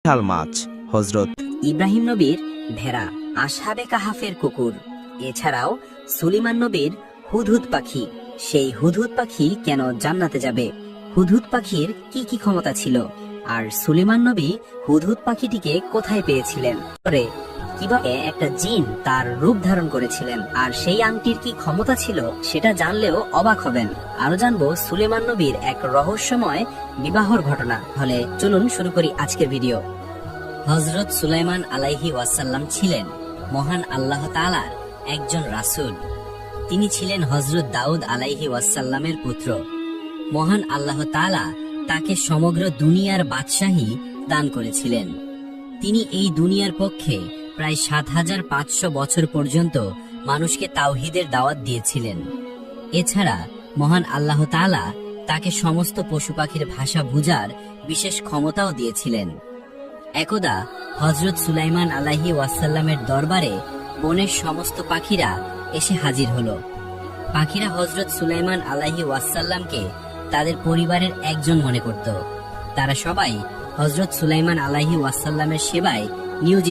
বিশাল মাছ, হযরত ইব্রাহিম নবীর ভেড়া, আসহাবে কাহাফের কুকুর, এছাড়াও সুলাইমান নবীর হুদহুদ পাখি। সেই হুদহুদ পাখি কেন জান্নাতে যাবে? হুদহুদ পাখির কি কি ক্ষমতা ছিল? আর সুলাইমান নবী হুদহুদ পাখিটিকে কোথায় পেয়েছিলেন? পরে কিভাবে একটা জিন তার রূপ ধারণ করেছিলেন? আর সেই আংটির কি ক্ষমতা ছিল সেটা জানলেও অবাক হবেন। আরো জানবো সুলাইমান নবীর এক রহস্যময় বিবাহর ঘটনা। হলে চলুন শুরু করি আজকের ভিডিও। হযরত সুলাইমান আলাইহি ওয়াসাল্লাম ছিলেন মহান আল্লাহ তাআলার একজন রাসূল। তিনি ছিলেন হযরত দাউদ আলাইহি ওয়াসাল্লামের পুত্র। মহান আল্লাহ তাআলা তাকে সমগ্র দুনিয়ার বাদশাহী দান করেছিলেন। তিনি এই দুনিয়ার পক্ষে প্রায় ৭৫০০ বছর পর্যন্ত মানুষকে তাওহীদের দাওয়াত দিয়েছিলেন। এছাড়া মহান আল্লাহ তাআলা তাকে সমস্ত পশু পাখির ভাষা বুঝার বিশেষ ক্ষমতাও দিয়েছিলেন। একদা হযরত সুলাইমান আলাইহি ওয়াসাল্লামের দরবারে বনের সমস্ত পাখিরা এসে হাজির হলো। পাখিরা হযরত সুলাইমান আলাইহি ওয়াসাল্লামকে তাদের পরিবারের একজন মনে করত। তারা সবাই হযরত সুলাইমান আলাইহি ওয়াসাল্লামের সেবায় নিয়োজিত